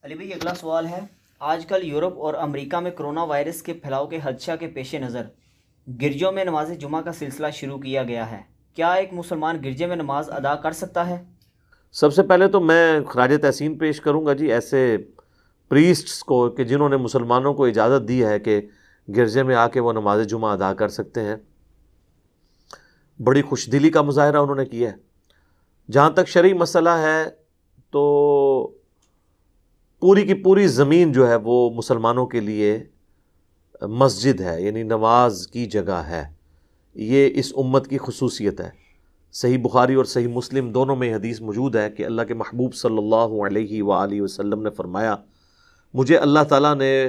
علی بھائی اگلا سوال ہے، آج کل یورپ اور امریکہ میں کرونا وائرس کے پھیلاؤ کے خدشہ کے پیش نظر گرجوں میں نماز جمعہ کا سلسلہ شروع کیا گیا ہے، کیا ایک مسلمان گرجے میں نماز ادا کر سکتا ہے؟ سب سے پہلے تو میں خراج تحسین پیش کروں گا جی ایسے پریسٹس کو کہ جنہوں نے مسلمانوں کو اجازت دی ہے کہ گرجے میں آ کے وہ نماز جمعہ ادا کر سکتے ہیں۔ بڑی خوش دلی کا مظاہرہ انہوں نے کیا ہے۔ جہاں تک شرعی مسئلہ ہے تو پوری کی پوری زمین جو ہے وہ مسلمانوں کے لیے مسجد ہے، یعنی نماز کی جگہ ہے۔ یہ اس امت کی خصوصیت ہے۔ صحیح بخاری اور صحیح مسلم دونوں میں حدیث موجود ہے کہ اللہ کے محبوب صلی اللہ علیہ وآلہ وسلم نے فرمایا، مجھے اللہ تعالیٰ نے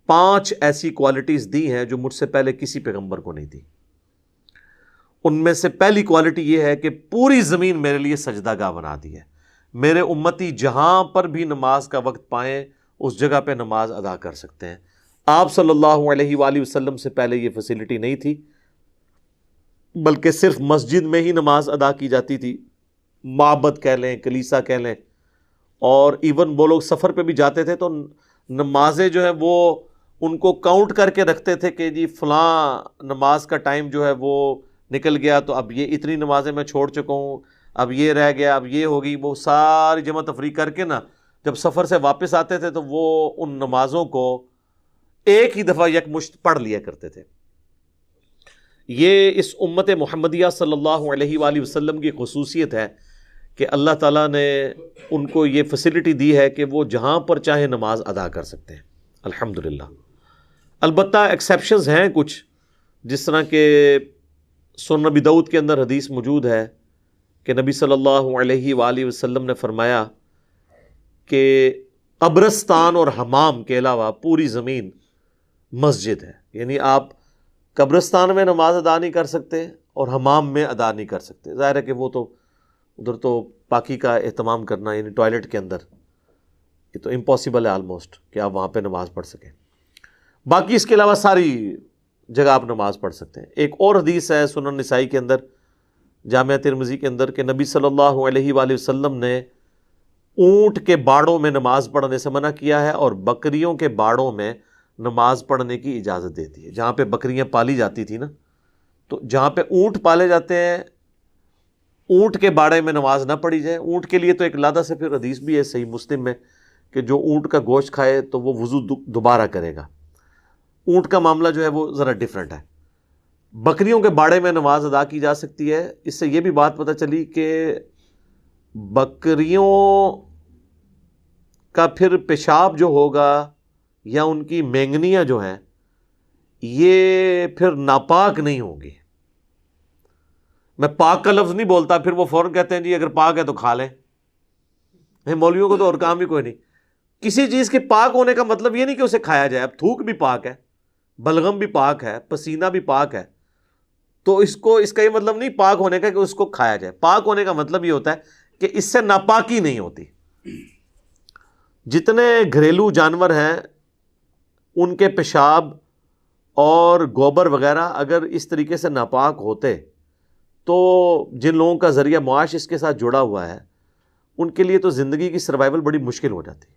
5 ایسی کوالٹیز دی ہیں جو مجھ سے پہلے کسی پیغمبر کو نہیں دی۔ ان میں سے پہلی کوالٹی یہ ہے کہ پوری زمین میرے لیے سجدہ گاہ بنا دی ہے۔ میرے امتی جہاں پر بھی نماز کا وقت پائیں اس جگہ پہ نماز ادا کر سکتے ہیں۔ آپ صلی اللہ علیہ وآلہ وسلم سے پہلے یہ فیسلٹی نہیں تھی، بلکہ صرف مسجد میں ہی نماز ادا کی جاتی تھی، معبد کہہ لیں، کلیسا کہہ لیں، اور ایون وہ لوگ سفر پہ بھی جاتے تھے تو نمازیں جو ہے وہ ان کو کاؤنٹ کر کے رکھتے تھے کہ جی فلاں نماز کا ٹائم جو ہے وہ نکل گیا تو اب یہ اتنی نمازیں میں چھوڑ چکا ہوں، اب یہ رہ گیا، اب یہ ہوگی۔ وہ ساری جمع تفریق کر کے نا جب سفر سے واپس آتے تھے تو وہ ان نمازوں کو ایک ہی دفعہ یکمشت پڑھ لیا کرتے تھے۔ یہ اس امت محمدیہ صلی اللہ علیہ وآلہ وسلم کی خصوصیت ہے کہ اللہ تعالیٰ نے ان کو یہ فیسلٹی دی ہے کہ وہ جہاں پر چاہے نماز ادا کر سکتے ہیں، الحمدللہ۔ البتہ ایکسیپشنز ہیں کچھ، جس طرح کہ سنن نبی داؤد کے اندر حدیث موجود ہے کہ نبی صلی اللہ علیہ وآلہ وسلم نے فرمایا کہ قبرستان اور حمام کے علاوہ پوری زمین مسجد ہے، یعنی آپ قبرستان میں نماز ادا نہیں کر سکتے اور حمام میں ادا نہیں کر سکتے۔ ظاہر ہے کہ وہ تو ادھر تو پاکی کا اہتمام کرنا، یعنی ٹوائلٹ کے اندر، یہ تو امپاسبل ہے آلموسٹ کہ آپ وہاں پہ نماز پڑھ سکیں۔ باقی اس کے علاوہ ساری جگہ آپ نماز پڑھ سکتے ہیں۔ ایک اور حدیث ہے سنن نسائی کے اندر، جامعہ ترمذی کے اندر، کہ نبی صلی اللہ علیہ وآلہ وسلم نے اونٹ کے باڑوں میں نماز پڑھنے سے منع کیا ہے اور بکریوں کے باڑوں میں نماز پڑھنے کی اجازت دیتی ہے۔ جہاں پہ بکریاں پالی جاتی تھی نا، تو جہاں پہ اونٹ پالے جاتے ہیں اونٹ کے باڑے میں نماز نہ پڑھی جائے۔ اونٹ کے لیے تو ایک علیحدہ سے پھر حدیث بھی ہے صحیح مسلم میں کہ جو اونٹ کا گوشت کھائے تو وہ وضو دوبارہ کرے گا۔ اونٹ کا معاملہ جو ہے وہ ذرا ڈیفرنٹ ہے۔ بکریوں کے باڑے میں نماز ادا کی جا سکتی ہے۔ اس سے یہ بھی بات پتہ چلی کہ بکریوں کا پھر پیشاب جو ہوگا یا ان کی مینگنیاں جو ہیں یہ پھر ناپاک نہیں ہوں گی۔ میں پاک کا لفظ نہیں بولتا، پھر وہ فوراً کہتے ہیں جی اگر پاک ہے تو کھا لیں۔ مولویوں کو تو اور کام بھی کوئی نہیں۔ کسی چیز کے پاک ہونے کا مطلب یہ نہیں کہ اسے کھایا جائے۔ اب تھوک بھی پاک ہے، بلغم بھی پاک ہے، پسینہ بھی پاک ہے، تو اس کا یہ مطلب نہیں پاک ہونے کا کہ اس کو کھایا جائے۔ پاک ہونے کا مطلب یہ ہوتا ہے کہ اس سے ناپاکی نہیں ہوتی۔ جتنے گھریلو جانور ہیں ان کے پیشاب اور گوبر وغیرہ اگر اس طریقے سے ناپاک ہوتے تو جن لوگوں کا ذریعہ معاش اس کے ساتھ جڑا ہوا ہے ان کے لیے تو زندگی کی سروائیول بڑی مشکل ہو جاتی ہے۔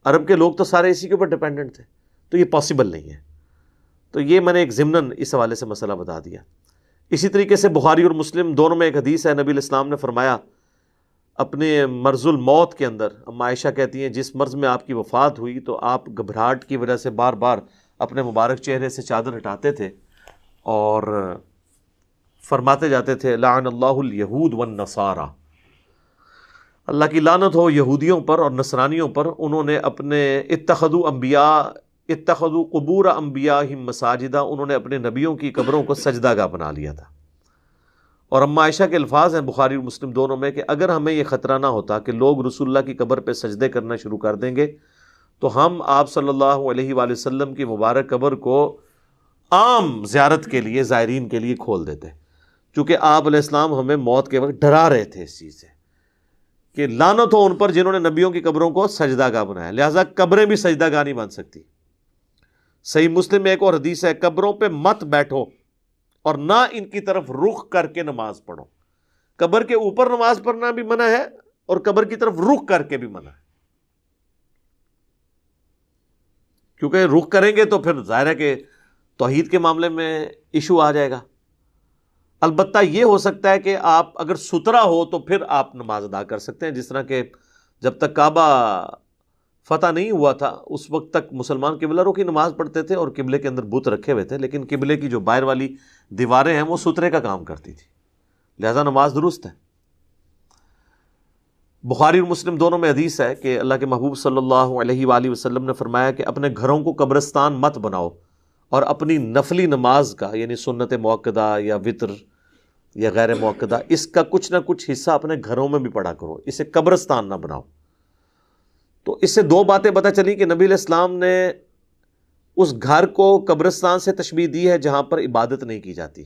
عرب کے لوگ تو سارے اسی کے اوپر ڈیپینڈنٹ تھے، تو یہ پاسبل نہیں ہے۔ تو یہ میں نے ایک ضمناً اس حوالے سے مسئلہ بتا دیا۔ اسی طریقے سے بخاری اور مسلم دونوں میں ایک حدیث ہے، نبی علیہ السلام نے فرمایا اپنے مرض الموت کے اندر، اما عائشہ کہتی ہیں جس مرض میں آپ کی وفات ہوئی تو آپ گھبراہٹ کی وجہ سے بار بار اپنے مبارک چہرے سے چادر ہٹاتے تھے اور فرماتے جاتے تھے لعن اللہ الیہود والنصارى، اللہ کی لعنت ہو یہودیوں پر اور نصرانیوں پر، انہوں نے اپنے اتخذوا قبور انبیاءہم مساجدہ، انہوں نے اپنے نبیوں کی قبروں کو سجدہ گاہ بنا لیا تھا۔ اور اما عائشہ کے الفاظ ہیں بخاری اور مسلم دونوں میں کہ اگر ہمیں یہ خطرہ نہ ہوتا کہ لوگ رسول اللہ کی قبر پہ سجدے کرنا شروع کر دیں گے تو ہم آپ صلی اللہ علیہ وآلہ وسلم کی مبارک قبر کو عام زیارت کے لیے، زائرین کے لیے کھول دیتے، چونکہ آپ علیہ السلام ہمیں موت کے وقت ڈرا رہے تھے اس چیز سے کہ لعنت ہو ان پر جنہوں نے نبیوں کی قبروں کو سجدہ گاہ بنایا، لہٰذا قبریں بھی سجدہ گاہ نہیں بن سکتی۔ صحیح مسلم میں ایک اور حدیث ہے، قبروں پہ مت بیٹھو اور نہ ان کی طرف رخ کر کے نماز پڑھو۔ قبر کے اوپر نماز پڑھنا بھی منع ہے اور قبر کی طرف رخ کر کے بھی منع ہے۔ کیونکہ رخ کریں گے تو پھر ظاہر ہے کہ توحید کے معاملے میں ایشو آ جائے گا۔ البتہ یہ ہو سکتا ہے کہ آپ اگر ستھرا ہو تو پھر آپ نماز ادا کر سکتے ہیں، جس طرح کہ جب تک کعبہ فتح نہیں ہوا تھا اس وقت تک مسلمان قبلہ رخ کی نماز پڑھتے تھے اور قبلے کے اندر بت رکھے ہوئے تھے، لیکن قبلے کی جو باہر والی دیواریں ہیں وہ سترے کا کام کرتی تھی، لہذا نماز درست ہے۔ بخاری اور مسلم دونوں میں حدیث ہے کہ اللہ کے محبوب صلی اللہ علیہ وآلہ وسلم نے فرمایا کہ اپنے گھروں کو قبرستان مت بناؤ، اور اپنی نفلی نماز کا یعنی سنت موقدہ یا وتر یا غیر موقدہ اس کا کچھ نہ کچھ حصہ اپنے گھروں میں بھی پڑھا کرو، اسے قبرستان نہ بناؤ۔ تو اس سے دو باتیں پتہ چلی کہ نبی علیہ السلام نے اس گھر کو قبرستان سے تشبیہ دی ہے جہاں پر عبادت نہیں کی جاتی۔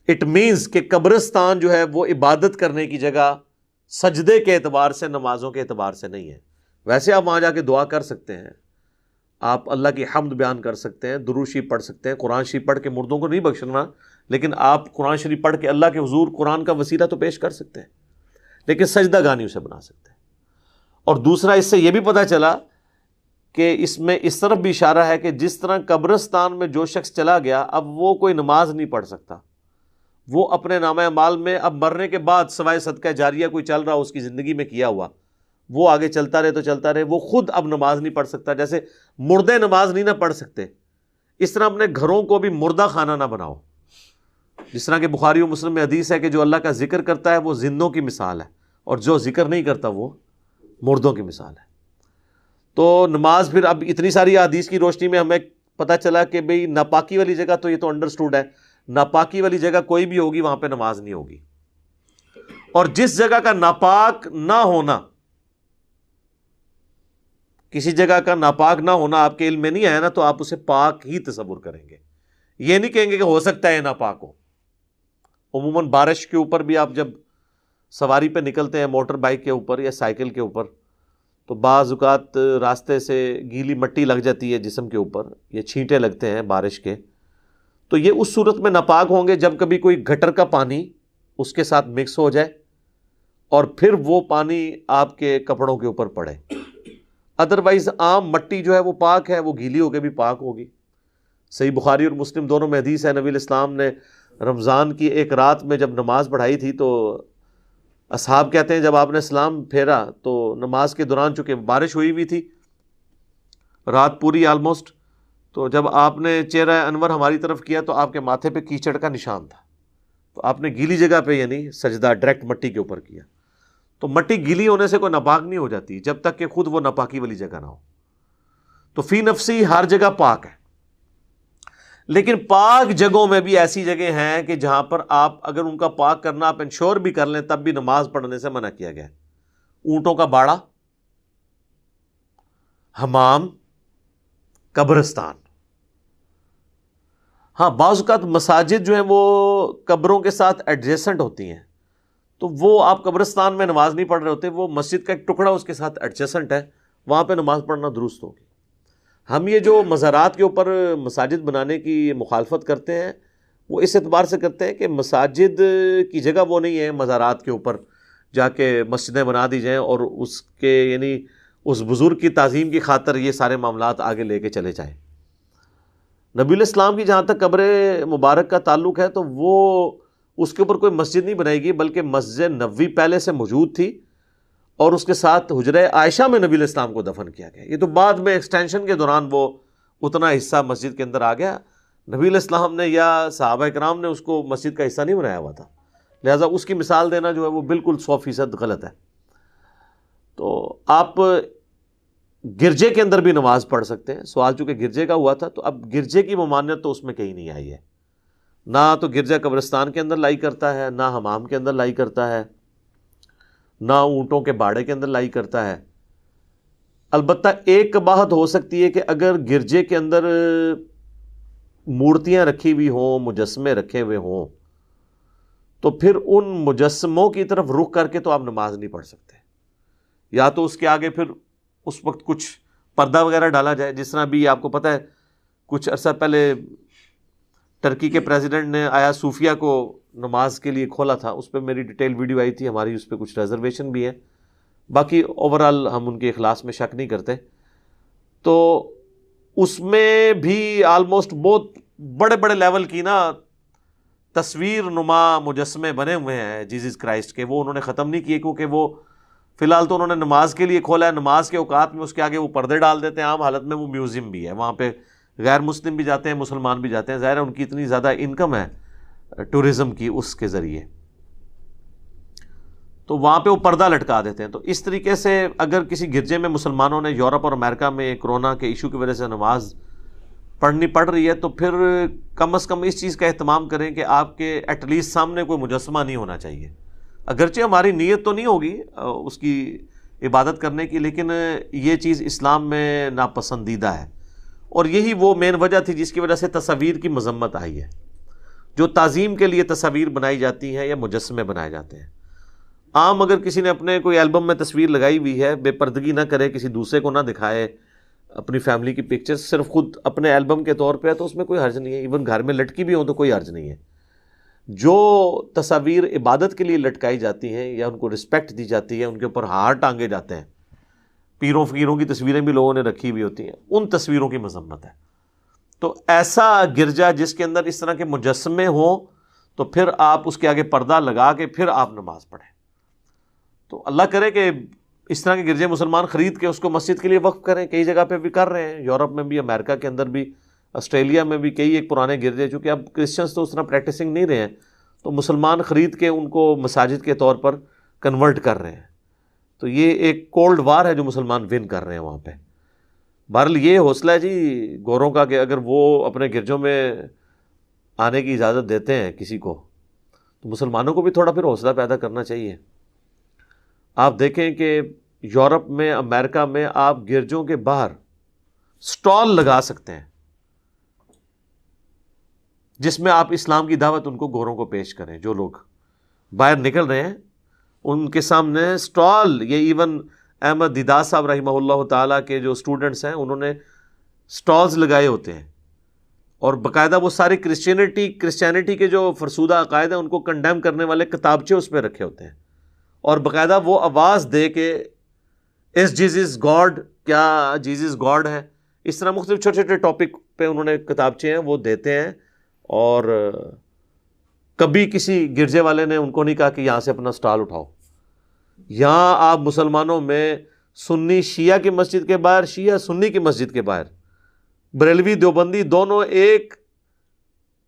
اٹ مینز کہ قبرستان جو ہے وہ عبادت کرنے کی جگہ سجدے کے اعتبار سے، نمازوں کے اعتبار سے نہیں ہے۔ ویسے آپ وہاں جا کے دعا کر سکتے ہیں، آپ اللہ کی حمد بیان کر سکتے ہیں، درود شریف پڑھ سکتے ہیں، قرآن شریف پڑھ کے مردوں کو نہیں بخشنا، لیکن آپ قرآن شریف پڑھ کے اللہ کے حضور قرآن کا وسیلہ تو پیش کر سکتے ہیں، لیکن سجدہ گانی اسے بنا سکتے ہیں۔ اور دوسرا اس سے یہ بھی پتہ چلا کہ اس میں اس طرف بھی اشارہ ہے کہ جس طرح قبرستان میں جو شخص چلا گیا اب وہ کوئی نماز نہیں پڑھ سکتا، وہ اپنے نامہ اعمال میں اب مرنے کے بعد سوائے صدقہ جاریہ کوئی چل رہا اس کی زندگی میں کیا ہوا وہ آگے چلتا رہے تو چلتا رہے، وہ خود اب نماز نہیں پڑھ سکتا۔ جیسے مردے نماز نہیں نہ پڑھ سکتے، اس طرح اپنے گھروں کو بھی مردہ خانہ نہ بناؤ۔ جس طرح کہ بخاری و مسلم میں حدیث ہے کہ جو اللہ کا ذکر کرتا ہے وہ زندوں کی مثال ہے، اور جو ذکر نہیں کرتا وہ مردوں کی مثال ہے۔ تو نماز پھر اب اتنی ساری حدیث کی روشنی میں ہمیں پتہ چلا کہ بھئی ناپاکی والی جگہ تو یہ تو انڈرسٹوڈ ہے، ناپاکی والی جگہ کوئی بھی ہوگی وہاں پہ نماز نہیں ہوگی۔ اور جس جگہ کا ناپاک نہ ہونا، کسی جگہ کا ناپاک نہ ہونا آپ کے علم میں نہیں آیا نا تو آپ اسے پاک ہی تصور کریں گے، یہ نہیں کہیں گے کہ ہو سکتا ہے ناپاک ہو۔ عموماً بارش کے اوپر بھی آپ جب سواری پہ نکلتے ہیں موٹر بائک کے اوپر یا سائیکل کے اوپر تو بعض اوقات راستے سے گیلی مٹی لگ جاتی ہے جسم کے اوپر، یہ چھینٹے لگتے ہیں بارش کے، تو یہ اس صورت میں ناپاک ہوں گے جب کبھی کوئی گٹر کا پانی اس کے ساتھ مکس ہو جائے اور پھر وہ پانی آپ کے کپڑوں کے اوپر پڑے۔ ادروائز عام مٹی جو ہے وہ پاک ہے، وہ گیلی ہو کے بھی پاک ہوگی۔ صحیح بخاری اور مسلم دونوں میں حدیث ہے، نبی علیہ السلام نے رمضان کی ایک رات میں جب نماز پڑھائی تھی تو اصحاب کہتے ہیں جب آپ نے سلام پھیرا تو نماز کے دوران چونکہ بارش ہوئی ہوئی تھی رات پوری آلموسٹ، تو جب آپ نے چہرہ انور ہماری طرف کیا تو آپ کے ماتھے پہ کیچڑ کا نشان تھا، تو آپ نے گیلی جگہ پہ یعنی سجدہ ڈائریکٹ مٹی کے اوپر کیا۔ تو مٹی گیلی ہونے سے کوئی ناپاک نہیں ہو جاتی جب تک کہ خود وہ ناپاکی والی جگہ نہ ہو۔ تو فی نفسی ہر جگہ پاک ہے، لیکن پاک جگہوں میں بھی ایسی جگہ ہیں کہ جہاں پر آپ اگر ان کا پاک کرنا آپ انشور بھی کر لیں تب بھی نماز پڑھنے سے منع کیا گیا ہے۔ اونٹوں کا باڑا، حمام، قبرستان۔ ہاں بعض اوقات مساجد جو ہیں وہ قبروں کے ساتھ ایڈجسنٹ ہوتی ہیں، تو وہ آپ قبرستان میں نماز نہیں پڑھ رہے ہوتے، وہ مسجد کا ایک ٹکڑا اس کے ساتھ ایڈجسنٹ ہے، وہاں پہ نماز پڑھنا درست ہوگی۔ ہم یہ جو مزارات کے اوپر مساجد بنانے کی مخالفت کرتے ہیں وہ اس اعتبار سے کرتے ہیں کہ مساجد کی جگہ وہ نہیں ہے مزارات کے اوپر جا کے مسجدیں بنا دی جائیں اور اس کے یعنی اس بزرگ کی تعظیم کی خاطر یہ سارے معاملات آگے لے کے چلے جائیں۔ نبی علیہ السلام کی جہاں تک قبر مبارک کا تعلق ہے تو وہ اس کے اوپر کوئی مسجد نہیں بنائی گئی، بلکہ مسجد نبوی پہلے سے موجود تھی اور اس کے ساتھ حجرہ عائشہ میں نبی علیہ السلام کو دفن کیا گیا۔ یہ تو بعد میں ایکسٹینشن کے دوران وہ اتنا حصہ مسجد کے اندر آ گیا، نبی علیہ السلام نے یا صحابہ کرام نے اس کو مسجد کا حصہ نہیں بنایا ہوا تھا، لہٰذا اس کی مثال دینا جو ہے وہ بالکل 100% غلط ہے۔ تو آپ گرجے کے اندر بھی نماز پڑھ سکتے ہیں، سوال چونکہ گرجے کا ہوا تھا تو اب گرجے کی ممانعت تو اس میں کہیں نہیں آئی ہے، نہ تو گرجا قبرستان کے اندر لائی کرتا ہے، نہ حمام کے اندر لائی کرتا ہے، نہ اونٹوں کے باڑے کے اندر لائی کرتا ہے۔ البتہ ایک کباہت ہو سکتی ہے کہ اگر گرجے کے اندر مورتیاں رکھی ہوئی ہوں، مجسمے رکھے ہوئے ہوں، تو پھر ان مجسموں کی طرف رخ کر کے تو آپ نماز نہیں پڑھ سکتے، یا تو اس کے آگے پھر اس وقت کچھ پردہ وغیرہ ڈالا جائے، جس طرح بھی آپ کو پتہ ہے کچھ عرصہ پہلے ٹرکی کے پریزیڈنٹ نے آیا صوفیہ کو نماز کے لیے کھولا تھا، اس پہ میری ڈیٹیل ویڈیو آئی تھی، ہماری اس پہ کچھ ریزرویشن بھی ہے، باقی اوورال ہم ان کے اخلاص میں شک نہیں کرتے، تو اس میں بھی آلموسٹ بہت بڑے بڑے لیول کی نا تصویر نما مجسمے بنے ہوئے ہیں جیزس کرائسٹ کے، وہ انہوں نے ختم نہیں کیے، کیونکہ وہ فی الحال تو انہوں نے نماز کے لیے کھولا ہے، نماز کے اوقات میں اس کے آگے وہ پردے ڈال دیتے ہیں، عام حالت میں وہ میوزیم بھی ہے، وہاں پہ غیر مسلم بھی جاتے ہیں، مسلمان بھی جاتے ہیں، ظاہر ہے ان کی اتنی زیادہ انکم ہے ٹورزم کی اس کے ذریعے، تو وہاں پہ وہ پردہ لٹکا دیتے ہیں۔ تو اس طریقے سے اگر کسی گرجے میں مسلمانوں نے یورپ اور امریکہ میں کرونا کے ایشو کی وجہ سے نماز پڑھنی پڑ رہی ہے، تو پھر کم از کم اس چیز کا اہتمام کریں کہ آپ کے ایٹ لیسٹ سامنے کوئی مجسمہ نہیں ہونا چاہیے، اگرچہ ہماری نیت تو نہیں ہوگی اس کی عبادت کرنے کی، لیکن یہ چیز اسلام میں ناپسندیدہ ہے، اور یہی وہ مین وجہ تھی جس کی وجہ سے تصاویر کی مذمت آئی ہے، جو تعظیم کے لیے تصاویر بنائی جاتی ہیں یا مجسمے بنائے جاتے ہیں۔ عام اگر کسی نے اپنے کوئی البم میں تصویر لگائی ہوئی ہے، بے پردگی نہ کرے، کسی دوسرے کو نہ دکھائے اپنی فیملی کی پکچر، صرف خود اپنے البم کے طور پہ ہے، تو اس میں کوئی حرج نہیں ہے، ایون گھر میں لٹکی بھی ہوں تو کوئی حرج نہیں ہے۔ جو تصاویر عبادت کے لیے لٹکائی جاتی ہیں یا ان کو رسپیکٹ دی جاتی ہے، ان کے اوپر ہار ٹانگے جاتے ہیں، پیروں فقیروں کی تصویریں بھی لوگوں نے رکھی ہوئی ہوتی ہیں، ان تصویروں کی مذمت ہے۔ تو ایسا گرجا جس کے اندر اس طرح کے مجسمے ہوں، تو پھر آپ اس کے آگے پردہ لگا کے پھر آپ نماز پڑھیں۔ تو اللہ کرے کہ اس طرح کے گرجے مسلمان خرید کے اس کو مسجد کے لیے وقف کریں، کئی جگہ پہ بھی کر رہے ہیں، یورپ میں بھی، امریکہ کے اندر بھی، آسٹریلیا میں بھی کئی ایک پرانے گرجے، چونکہ اب کرسچنس تو اس طرح پریکٹسنگ نہیں رہے ہیں، تو مسلمان خرید کے ان کو مساجد کے طور پر کنورٹ کر رہے ہیں۔ تو یہ ایک کولڈ وار ہے جو مسلمان ون کر رہے ہیں وہاں پہ۔ بہرحال یہ حوصلہ ہے جی گوروں کا کہ اگر وہ اپنے گرجوں میں آنے کی اجازت دیتے ہیں کسی کو، تو مسلمانوں کو بھی تھوڑا پھر حوصلہ پیدا کرنا چاہیے۔ آپ دیکھیں کہ یورپ میں، امریکہ میں آپ گرجوں کے باہر سٹال لگا سکتے ہیں جس میں آپ اسلام کی دعوت ان کو گوروں کو پیش کریں، جو لوگ باہر نکل رہے ہیں ان کے سامنے سٹال، یہ ایون احمد دیدار صاحب رحمہ اللہ تعالیٰ کے جو اسٹوڈنٹس ہیں انہوں نے سٹالز لگائے ہوتے ہیں، اور باقاعدہ وہ سارے کرسچینٹی کے جو فرسودہ عقائد ہیں ان کو کنڈیم کرنے والے کتابچے اس پہ رکھے ہوتے ہیں، اور باقاعدہ وہ آواز دے کہ اس جیزس گاڈ، کیا جیزس گاڈ ہے، اس طرح مختلف چھوٹے چھوٹے ٹاپک پہ انہوں نے کتابچے ہیں وہ دیتے ہیں، اور کبھی کسی گرجے والے نے ان کو نہیں کہا کہ یہاں سے اپنا سٹال اٹھاؤ۔ یہاں آپ مسلمانوں میں سنی شیعہ کی مسجد کے باہر، شیعہ سنی کی مسجد کے باہر، بریلوی دیوبندی دونوں ایک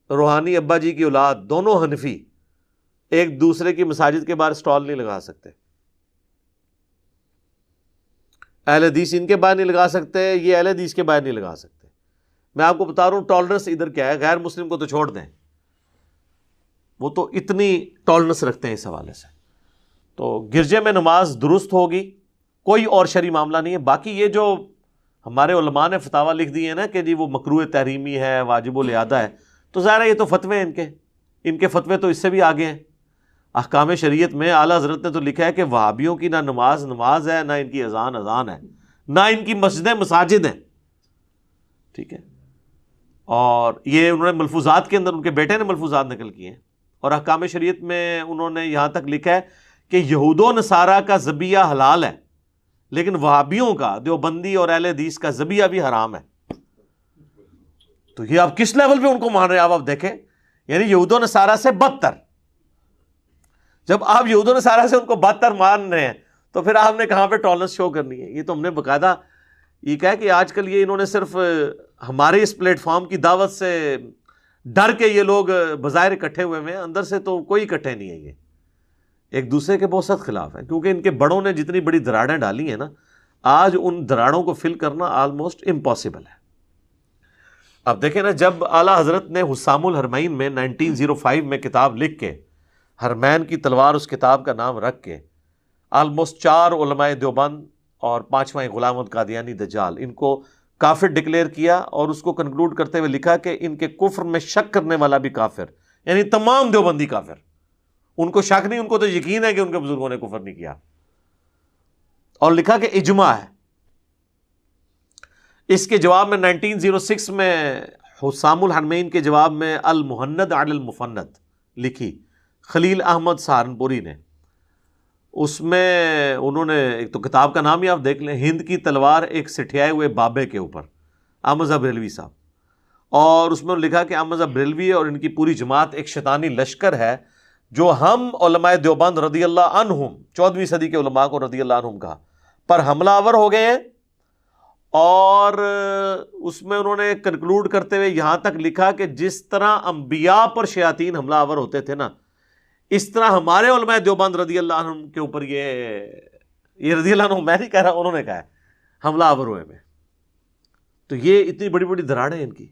روحانی ابا جی کی اولاد، دونوں حنفی، ایک دوسرے کی مساجد کے باہر سٹال نہیں لگا سکتے۔ اہل حدیث ان کے باہر نہیں لگا سکتے، یہ اہل حدیث کے باہر نہیں لگا سکتے۔ میں آپ کو بتا رہا ہوں ٹالرنس ادھر کیا ہے، غیر مسلم کو تو چھوڑ دیں، وہ تو اتنی ٹالرنس رکھتے ہیں اس حوالے سے۔ تو گرجے میں نماز درست ہوگی، کوئی اور شرعی معاملہ نہیں ہے۔ باقی یہ جو ہمارے علماء نے فتاویٰ لکھ دی ہیں نا کہ جی وہ مکروہ تحریمی ہے، واجب الاعادہ ہے، تو ظاہر ہے یہ تو فتوے ہیں ان کے فتوے تو اس سے بھی آگے ہیں۔ احکام شریعت میں اعلیٰ حضرت نے تو لکھا ہے کہ وہابیوں کی نہ نماز ہے، نہ ان کی اذان ہے، نہ ان کی مسجدیں مساجد ہیں، ٹھیک ہے۔ اور یہ انہوں نے ملفوظات کے اندر، ان کے بیٹے نے ملفوظات نقل کیے ہیں، اور احکام شریعت میں انہوں نے یہاں تک لکھا ہے کہ یہود و نصارہ کا ذبیحہ حلال ہے، لیکن وہابیوں کا، دیوبندی اور اہل حدیث کا ذبیحہ بھی حرام ہے۔ تو یہ آپ کس لیول پہ ان کو مان رہے ہیں، آپ دیکھیں، یعنی یہود و نصارہ سے بدتر۔ جب آپ یہود و نصارہ سے ان کو بدتر مان رہے ہیں تو پھر آپ نے کہاں پہ ٹالرنس شو کرنی ہے؟ یہ تو ہم نے باقاعدہ یہ کہا کہ آج کل یہ انہوں نے صرف ہمارے اس پلیٹ فارم کی دعوت سے ڈر کے یہ لوگ بظاہر اکٹھے ہوئے ہیں، اندر سے تو کوئی اکٹھے نہیں ہے، یہ ایک دوسرے کے بہت سخت خلاف ہیں، کیونکہ ان کے بڑوں نے جتنی بڑی دراڑیں ڈالی ہیں نا، آج ان دراڑوں کو فل کرنا آلموسٹ امپاسبل ہے۔ اب دیکھیں نا، جب اعلیٰ حضرت نے حسام الحرمین میں 1905 میں کتاب لکھ کے، حرمین کی تلوار اس کتاب کا نام رکھ کے، آلموسٹ 4 علماء دیوبند اور 5واں غلام احمد قادیانی دجال، ان کو کافر ڈکلیئر کیا، اور اس کو کنکلوڈ کرتے ہوئے لکھا کہ ان کے کفر میں شک کرنے والا بھی کافر، یعنی تمام دیوبندی کافر، ان کو شک نہیں، ان کو تو یقین ہے کہ ان کے بزرگوں نے کفر نہیں کیا، اور لکھا کہ اجماع ہے۔ اس کے جواب میں 1906 میں حسام الحرمین کے جواب میں المہند علی المفند لکھی خلیل احمد سہارنپوری نے، اس میں انہوں نے ایک تو کتاب کا نام ہی آپ دیکھ لیں، ہند کی تلوار ایک سٹھیائے ہوئے بابے کے اوپر، احمد رضا بریلوی صاحب، اور اس میں انہوں نے لکھا کہ احمد رضا بریلوی اور ان کی پوری جماعت ایک شیطانی لشکر ہے جو ہم علماء دیوبند رضی اللہ عنہم، 14ویں صدی کے علماء کو رضی اللہ عنہم کہا، پر حملہ آور ہو گئے ہیں۔ اور اس میں انہوں نے کنکلوڈ کرتے ہوئے یہاں تک لکھا کہ جس طرح انبیاء پر شیاطین حملہ آور ہوتے تھے نا، اس طرح ہمارے علماء دیوبند رضی اللہ عنہم کے اوپر یہ رضی اللہ عنہم میں نہیں کہہ رہا، انہوں نے کہا ہے حملہ آور ہوئے میں۔ تو یہ اتنی بڑی بڑی دراڑیں ان کی،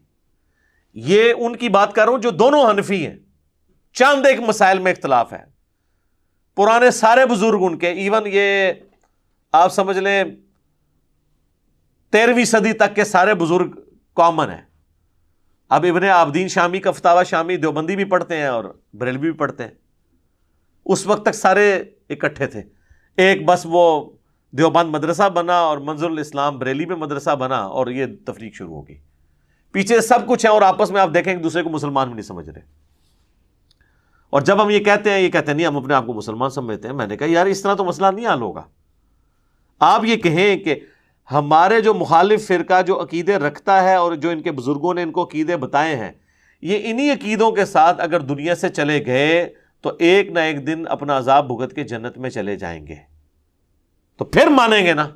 یہ ان کی بات کر رہا ہوں جو دونوں حنفی ہیں، چند ایک مسائل میں اختلاف ہے، پرانے سارے بزرگ ان کے، ایون یہ آپ سمجھ لیں 13ویں صدی تک کے سارے بزرگ کامن ہیں۔ اب ابن عابدین شامی کا فتاوی شامی دیوبندی بھی پڑھتے ہیں اور بریلوی بھی پڑھتے ہیں، اس وقت تک سارے اکٹھے تھے، ایک بس وہ دیوبند مدرسہ بنا اور منظر الاسلام بریلی میں مدرسہ بنا اور یہ تفریق شروع ہوگی، پیچھے سب کچھ ہے اور آپس میں آپ دیکھیں ایک دوسرے کو مسلمان بھی نہیں سمجھ رہے۔ اور جب ہم یہ کہتے ہیں نہیں ہم اپنے آپ کو مسلمان سمجھتے ہیں، میں نے کہا یار اس طرح تو مسئلہ نہیں حل ہوگا۔ آپ یہ کہیں کہ ہمارے جو مخالف فرقہ جو عقیدے رکھتا ہے اور جو ان کے بزرگوں نے ان کو عقیدے بتائے ہیں، یہ انہی عقیدوں کے ساتھ اگر دنیا سے چلے گئے تو ایک نہ ایک دن اپنا عذاب بھگت کے جنت میں چلے جائیں گے، تو پھر مانیں گے نا۔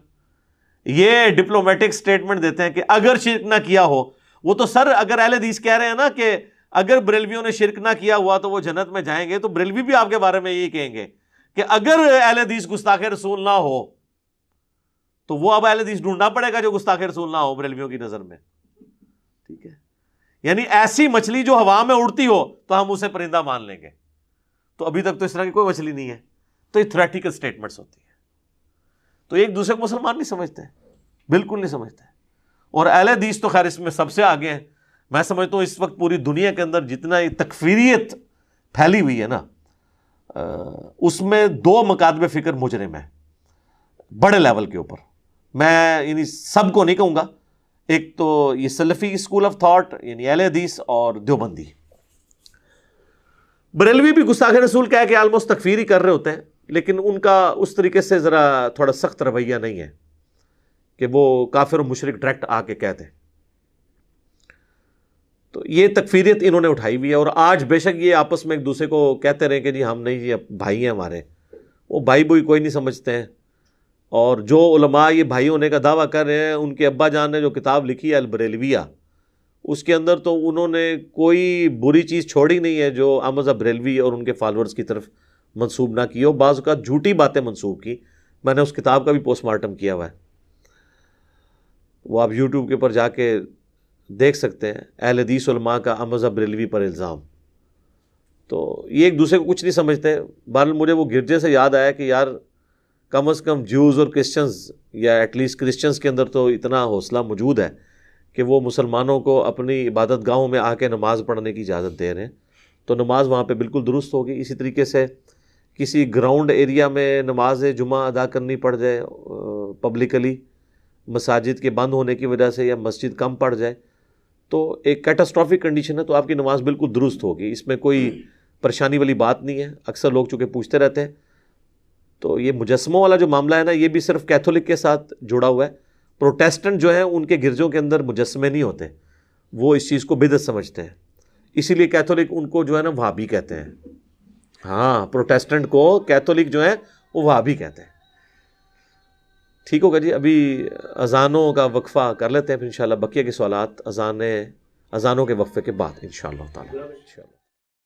یہ ڈپلومیٹک سٹیٹمنٹ دیتے ہیں کہ اگر شرک نہ کیا ہو، وہ تو سر اگر اہل حدیث کہہ رہے ہیں نا کہ اگر بریلویوں نے شرک نہ کیا ہوا تو وہ جنت میں جائیں گے، تو بریلوی بھی آپ کے بارے میں یہی کہیں گے کہ اگر اہل حدیث گستاخ رسول نہ ہو تو وہ اب اہل حدیث ڈھونڈنا پڑے گا جو گستاخ رسول نہ ہو بریلویوں کی نظر میں، ٹھیک ہے؟ یعنی ایسی مچھلی جو ہوا میں اڑتی ہو تو ہم اسے پرندہ مان لیں گے، تو ابھی تک تو اس طرح کی کوئی مچھلی نہیں ہے۔ تو یہ تھیوریٹیکل سٹیٹمنٹس ہوتی ہیں، تو ایک دوسرے کو مسلمان نہیں سمجھتے، بالکل نہیں سمجھتے۔ اور اہل حدیث تو خیر اس میں سب سے آگے ہیں۔ میں سمجھتا ہوں اس وقت پوری دنیا کے اندر جتنا یہ تکفیریت پھیلی ہوئی ہے نا، اس میں 2 مکاتب فکر مجرم ہیں بڑے لیول کے اوپر۔ میں یعنی سب کو نہیں کہوں گا، ایک تو یہ سلفی اسکول آف تھاٹ یعنی اہل حدیث اور دیوبندی۔ بریلوی بھی گستاخ رسول کہہ کے آلموسٹ تکفیر ہی کر رہے ہوتے ہیں، لیکن ان کا اس طریقے سے ذرا تھوڑا سخت رویہ نہیں ہے کہ وہ کافر و مشرک ڈائریکٹ آ کے کہتے ہیں۔ تو یہ تکفیریت انہوں نے اٹھائی ہوئی ہے، اور آج بے شک یہ آپس میں ایک دوسرے کو کہتے رہے کہ جی ہم نہیں، یہ بھائی ہیں ہمارے، وہ بھائی بوئی کوئی نہیں سمجھتے ہیں۔ اور جو علماء یہ بھائی ہونے کا دعویٰ کر رہے ہیں، ان کے ابا جان نے جو کتاب لکھی ہے البریلویہ، اس کے اندر تو انہوں نے کوئی بری چیز چھوڑی نہیں ہے جو احمد بریلوی اور ان کے فالورز کی طرف منسوب نہ کی ہو، بعض اوقات جھوٹی باتیں منسوب کی۔ میں نے اس کتاب کا بھی پوسٹ مارٹم کیا ہوا ہے، وہ آپ یوٹیوب کے اوپر جا کے دیکھ سکتے ہیں، اہل حدیث علماء کا احمد بریلوی پر الزام۔ تو یہ ایک دوسرے کو کچھ نہیں سمجھتے۔ بہرحال مجھے وہ گرجے سے یاد آیا کہ یار کم از کم جوز اور کرسچنز، یا ایٹ لیسٹ کرسچنز کے اندر تو اتنا حوصلہ موجود ہے کہ وہ مسلمانوں کو اپنی عبادت گاہوں میں آ کے نماز پڑھنے کی اجازت دے رہے ہیں، تو نماز وہاں پہ بالکل درست ہوگی۔ اسی طریقے سے کسی گراؤنڈ ایریا میں نماز جمعہ ادا کرنی پڑ جائے پبلکلی، مساجد کے بند ہونے کی وجہ سے یا مسجد کم پڑ جائے، تو ایک کیٹاسٹرافک کنڈیشن ہے، تو آپ کی نماز بالکل درست ہوگی، اس میں کوئی پریشانی والی بات نہیں ہے۔ اکثر لوگ چونکہ پوچھتے رہتے ہیں، تو یہ مجسموں والا جو معاملہ ہے نا، یہ بھی صرف کیتھولک کے ساتھ جڑا ہوا ہے۔ پروٹیسٹنٹ جو ہیں ان کے گرجوں کے اندر مجسمے نہیں ہوتے، وہ اس چیز کو بدعت سمجھتے ہیں، اسی لیے کیتھولک ان کو جو ہے نا وہابی کہتے ہیں۔ ہاں، پروٹیسٹنٹ کو کیتھولک جو ہیں وہ وہابی کہتے ہیں۔ ٹھیک ہوگا جی، ابھی اذانوں کا وقفہ کر لیتے ہیں، پھر انشاءاللہ بقیہ کے سوالات اذانوں کے وقفے کے بعد انشاءاللہ تعالی۔